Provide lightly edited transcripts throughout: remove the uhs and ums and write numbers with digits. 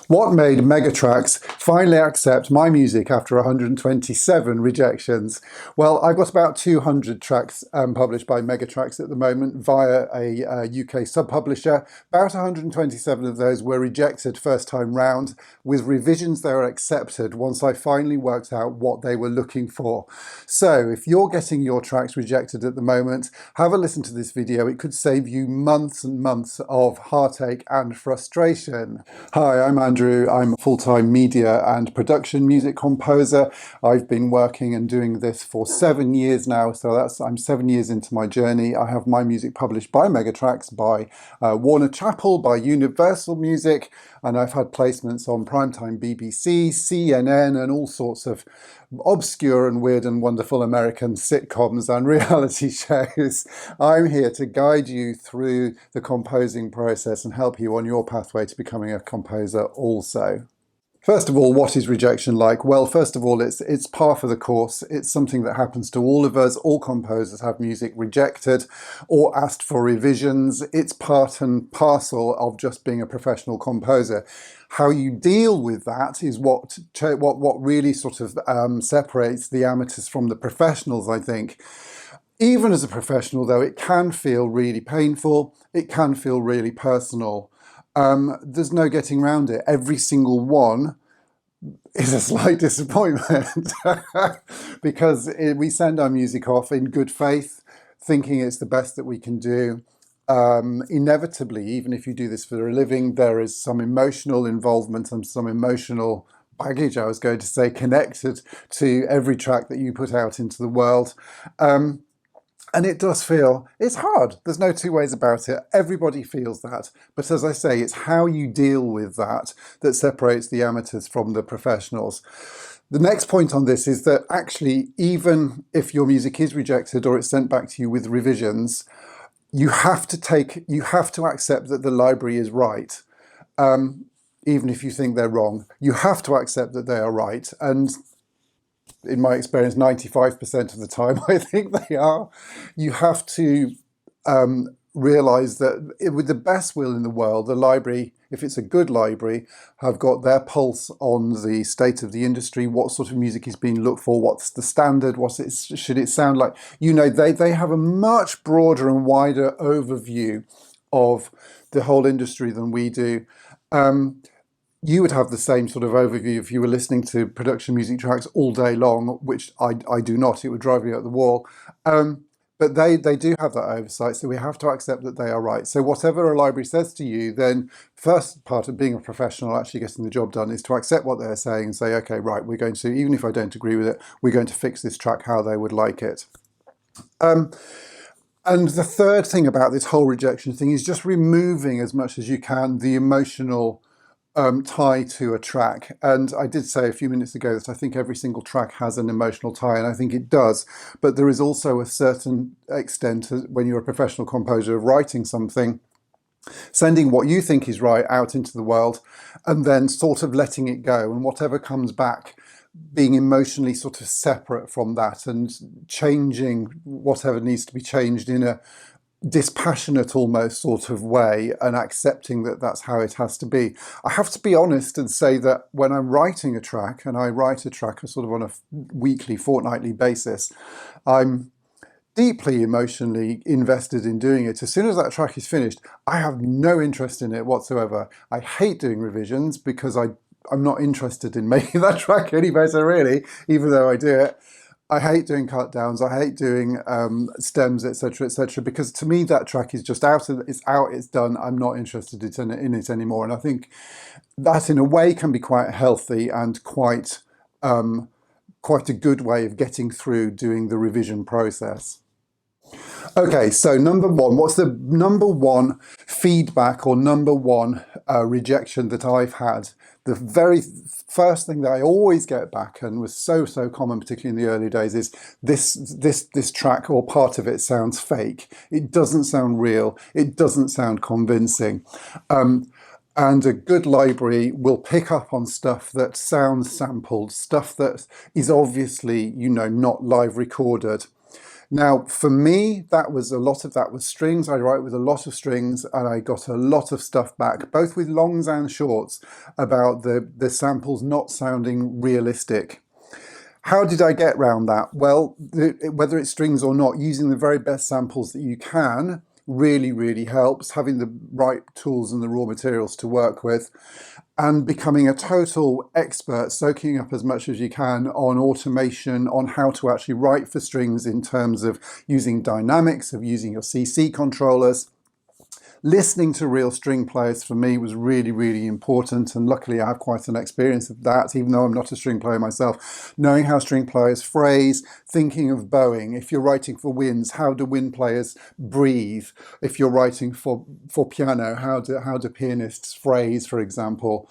What made Megatrax finally accept my music after 127 rejections? Well, I've got about 200 tracks published by Megatrax at the moment via a UK sub-publisher. About 127 of those were rejected first time round. With revisions, they were accepted once I finally worked out what they were looking for. So if you're getting your tracks rejected at the moment, have a listen to this video. It could save you months and months of heartache and frustration. Hi, I'm Andrew. I'm a full-time media and production music composer. I've been working and doing this for 7 years now, so I'm 7 years into my journey. I have my music published by Megatrax, by Warner Chappell, by Universal Music, and I've had placements on primetime BBC, CNN, and all sorts of obscure and weird and wonderful American sitcoms and reality shows. I'm here to guide you through the composing process and help you on your pathway to becoming a composer also. First of all, what is rejection like? Well, first of all, it's par for the course. It's something that happens to all of us. All composers have music rejected or asked for revisions. It's part and parcel of just being a professional composer. How you deal with that is what really sort of separates the amateurs from the professionals, I think. Even as a professional, though, it can feel really painful. It can feel really personal. There's no getting around it. Every single one is a slight disappointment because we send our music off in good faith, thinking it's the best that we can do. Inevitably, even if you do this for a living, there is some emotional involvement and some emotional baggage, I was going to say, connected to every track that you put out into the world. And it does feel, it's hard. There's no two ways about it. Everybody feels that. But as I say, it's how you deal with that that separates the amateurs from the professionals. The next point on this is that actually, even if your music is rejected or it's sent back to you with revisions, you have to accept that the library is right. Even if you think they're wrong, you have to accept that they are right. And in my experience, 95% of the time, I think they are. You have to realize that with the best will in the world, the library, if it's a good library, have got their pulse on the state of the industry, what sort of music is being looked for, what's the standard, should it sound like. You know, they have a much broader and wider overview of the whole industry than we do. You would have the same sort of overview if you were listening to production music tracks all day long, which I do not. It would drive me up the wall. But they do have that oversight, so we have to accept that they are right. So whatever a library says to you, then first part of being a professional, actually getting the job done, is to accept what they're saying and say, okay, right, we're going to, even if I don't agree with it, we're going to fix this track how they would like it. And the third thing about this whole rejection thing is just removing as much as you can the emotional tie to a track. And I did say a few minutes ago that I think every single track has an emotional tie, and I think it does. But there is also a certain extent, when you're a professional composer, of writing something, sending what you think is right out into the world, and then sort of letting it go. And whatever comes back, being emotionally sort of separate from that and changing whatever needs to be changed in a dispassionate almost sort of way, and accepting that that's how it has to be. I have to be honest and say that when I'm writing a track, and I write a track sort of on a weekly, fortnightly basis, I'm deeply emotionally invested in doing it. As soon as that track is finished, I have no interest in it whatsoever. I hate doing revisions because I'm not interested in making that track any better, really, even though I do it. I hate doing cut downs. I hate doing stems, etc., because to me that track is just out. It's done. I'm not interested in it anymore. And I think that, in a way, can be quite healthy and quite a good way of getting through doing the revision process. Okay, so number one, what's the number one feedback or number one rejection that I've had? The very first thing that I always get back, and was so common, particularly in the early days, is this track or part of it sounds fake. It doesn't sound real. It doesn't sound convincing. And a good library will pick up on stuff that sounds sampled, stuff that is obviously, you know, not live recorded. Now, for me, that was a lot of that was strings. I write with a lot of strings, and I got a lot of stuff back, both with longs and shorts, about the samples not sounding realistic. How did I get around that? Well, whether it's strings or not, using the very best samples that you can really, really helps. Having the right tools and the raw materials to work with, and becoming a total expert, soaking up as much as you can on automation, on how to actually write for strings in terms of using dynamics, of using your CC controllers. Listening to real string players for me was really, really important, and luckily I have quite an experience of that, even though I'm not a string player myself. Knowing how string players phrase, thinking of bowing. If you're writing for winds, how do wind players breathe? If you're writing for piano, how do pianists phrase, for example?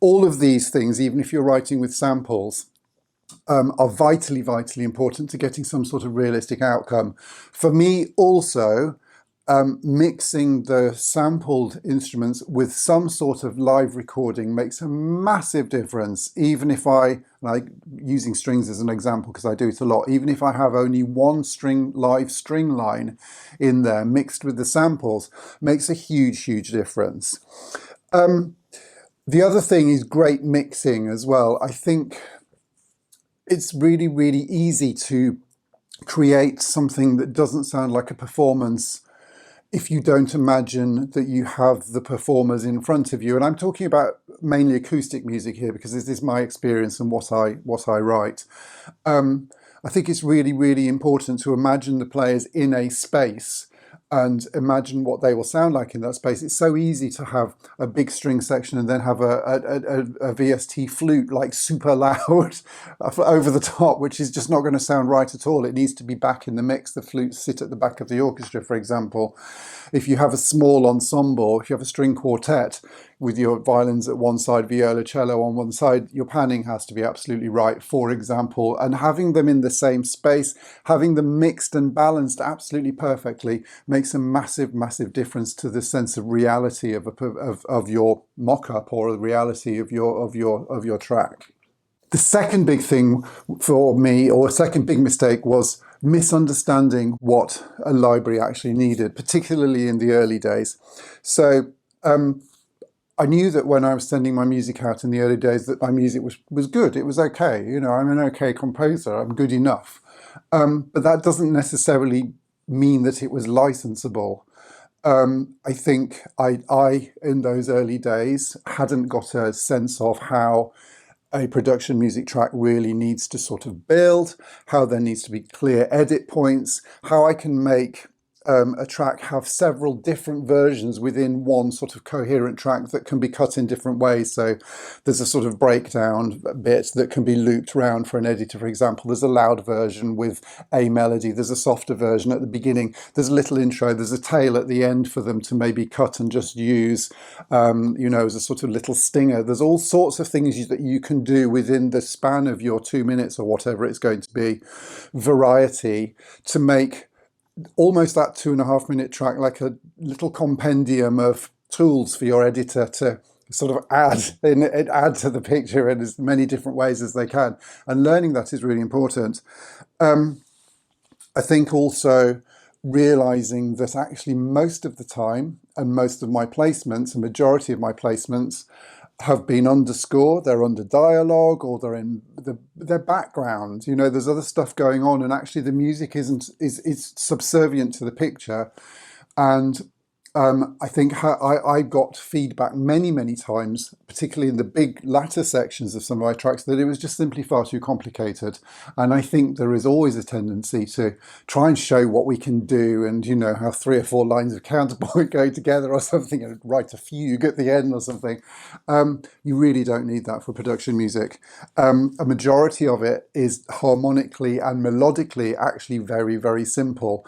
All of these things, even if you're writing with samples, are vitally, vitally important to getting some sort of realistic outcome. For me also, mixing the sampled instruments with some sort of live recording makes a massive difference. Even if I, like using strings as an example because I do it a lot, even if I have only one live string line in there mixed with the samples, makes a huge, huge difference. The other thing is great mixing as well. I think it's really, really easy to create something that doesn't sound like a performance if you don't imagine that you have the performers in front of you. And I'm talking about mainly acoustic music here because this is my experience and what I write. I think it's really, really important to imagine the players in a space and imagine what they will sound like in that space. It's so easy to have a big string section and then have a VST flute like super loud over the top, which is just not going to sound right at all. It needs to be back in the mix. The flutes sit at the back of the orchestra, for example. If you have a small ensemble, if you have a string quartet with your violins at one side, viola, cello on one side, your panning has to be absolutely right, for example. And having them in the same space, having them mixed and balanced absolutely perfectly makes a massive, massive difference to the sense of reality of your mock-up or the reality of your track. The second big thing for me, or second big mistake, was misunderstanding what a library actually needed, particularly in the early days. So I knew that when I was sending my music out in the early days that my music was good. It was okay. You know, I'm an okay composer. I'm good enough. But that doesn't necessarily mean that it was licensable. I think I, in those early days, hadn't got a sense of how a production music track really needs to sort of build, how there needs to be clear edit points, how I can make a track have several different versions within one sort of coherent track that can be cut in different ways. So there's a sort of breakdown bit that can be looped round for an editor, for example. There's a loud version with a melody. There's a softer version at the beginning. There's a little intro. There's a tail at the end for them to maybe cut and just use, you know, as a sort of little stinger. There's all sorts of things that you can do within the span of your 2 minutes or whatever it's going to be, variety, to make almost that 2.5 minute track like a little compendium of tools for your editor to sort of add to the picture in as many different ways as they can. And learning that is really important. I think also realizing that actually most of the time and most of my placements, a majority of my placements, have been underscore, they're under dialogue, or they're in their background. You know, there's other stuff going on, and actually the music is subservient to the picture. And I think I got feedback many, many times, particularly in the big latter sections of some of my tracks, that it was just simply far too complicated. And I think there is always a tendency to try and show what we can do, and, you know, how 3 or 4 lines of counterpoint go together or something, and write a fugue at the end or something. You really don't need that for production music. A majority of it is harmonically and melodically actually very, very simple.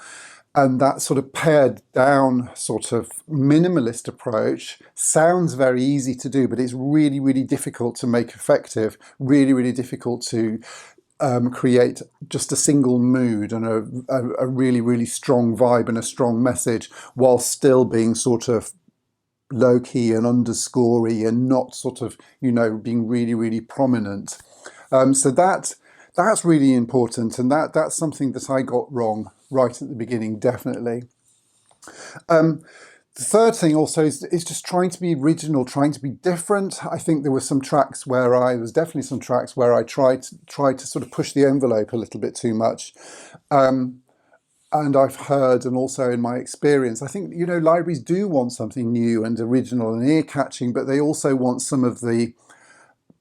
And that sort of pared down sort of minimalist approach sounds very easy to do, but it's really, really difficult to make effective, really, really difficult to create just a single mood and a really, really strong vibe and a strong message while still being sort of low-key and underscorey and not sort of, you know, being really, really prominent. So that's really important, and that's something that I got wrong right at the beginning, definitely. The third thing also is just trying to be original, trying to be different. I think there were some tracks where definitely some tracks where I tried to sort of push the envelope a little bit too much. And I've heard, and also in my experience, I think, you know, libraries do want something new and original and ear-catching, but they also want some of the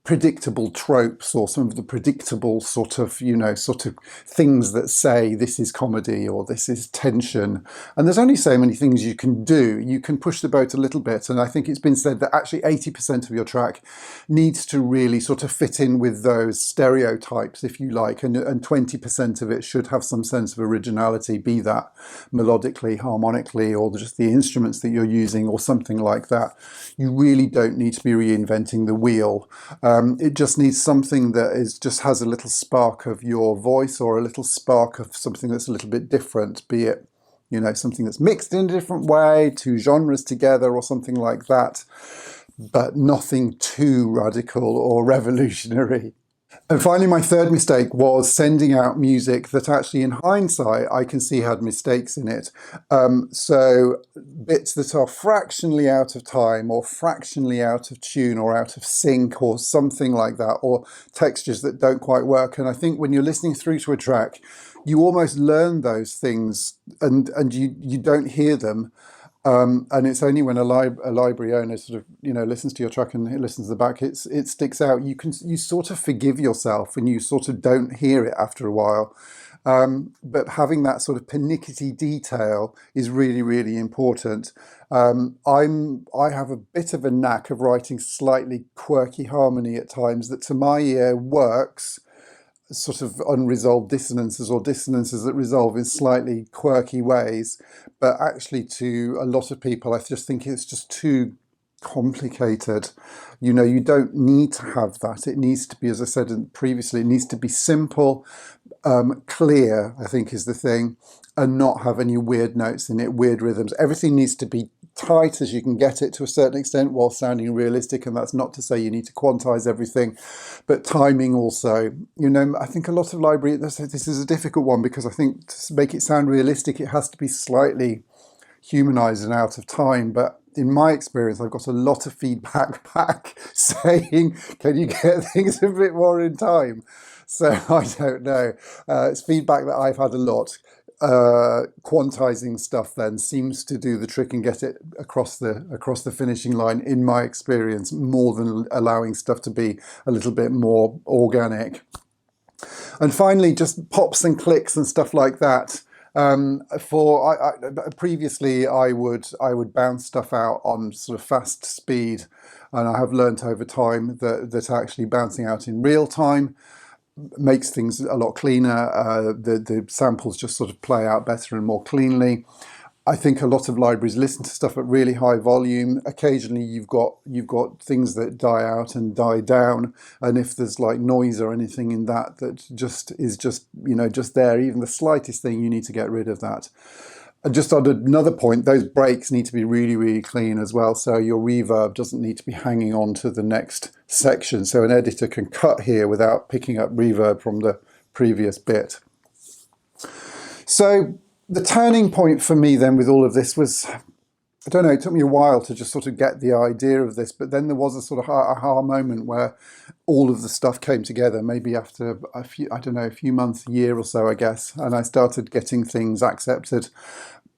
predictable tropes or some of the predictable sort of, you know, sort of things that say this is comedy or this is tension. And there's only so many things you can do. You can push the boat a little bit. And I think it's been said that actually 80% of your track needs to really sort of fit in with those stereotypes, if you like, and 20% of it should have some sense of originality, be that melodically, harmonically, or just the instruments that you're using or something like that. You really don't need to be reinventing the wheel. It just needs something that just has a little spark of your voice or a little spark of something that's a little bit different, be it, you know, something that's mixed in a different way, two genres together or something like that, but nothing too radical or revolutionary. And finally, my third mistake was sending out music that actually, in hindsight, I can see had mistakes in it. So bits that are fractionally out of time or fractionally out of tune or out of sync or something like that, or textures that don't quite work. And I think when you're listening through to a track, you almost learn those things and you don't hear them. And it's only when a library owner sort of, you know, listens to your track and listens to the back, it sticks out. You sort of forgive yourself and you sort of don't hear it after a while. But having that sort of pernickety detail is really, really important. I have a bit of a knack of writing slightly quirky harmony at times that to my ear works. Sort of unresolved dissonances or dissonances that resolve in slightly quirky ways, but actually to a lot of people I just think it's just too complicated. You know, you don't need to have that. It needs to be, as I said previously, it needs to be simple, clear, I think is the thing, and not have any weird notes in it, weird rhythms. Everything needs to be tight as you can get it to a certain extent while sounding realistic, and that's not to say you need to quantize everything, but timing also. You know, I think a lot of this is a difficult one because I think to make it sound realistic it has to be slightly humanized and out of time, but in my experience I've got a lot of feedback back saying, can you get things a bit more in time? So I don't know. It's feedback that I've had a lot. Quantizing stuff then seems to do the trick and get it across the finishing line, in my experience, more than allowing stuff to be a little bit more organic. And finally, just pops and clicks and stuff like that. Previously I would bounce stuff out on sort of fast speed, and I have learnt over time that actually bouncing out in real time makes things a lot cleaner. The samples just sort of play out better and more cleanly. I think a lot of libraries listen to stuff at really high volume. Occasionally you've got things that die out and die down, and if there's like noise or anything in that just is just, you know, just there, even the slightest thing, you need to get rid of that. And just on another point, those breaks need to be really, really clean as well. So your reverb doesn't need to be hanging on to the next section. So an editor can cut here without picking up reverb from the previous bit. So the turning point for me then with all of this was, I don't know, it took me a while to just sort of get the idea of this, but then there was a sort of aha moment where all of the stuff came together, maybe after a few months, a year or so, I guess, and I started getting things accepted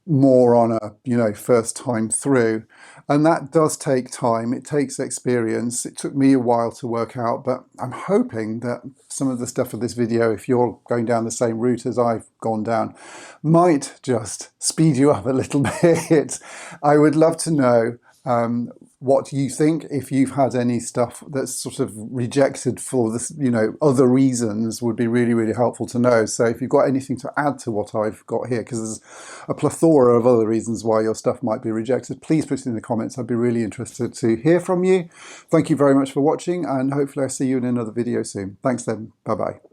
more on a, you know, first time through. And that does take time, it takes experience. It took me a while to work out, but I'm hoping that some of the stuff for this video, if you're going down the same route as I've gone down, might just speed you up a little bit. I would love to know what you think. If you've had any stuff that's sort of rejected for this, you know, other reasons, would be really, really helpful to know. So if you've got anything to add to what I've got here, because there's a plethora of other reasons why your stuff might be rejected, please put it in the comments. I'd be really interested to hear from you. Thank you very much for watching, and hopefully I'll see you in another video soon. Thanks then. Bye bye.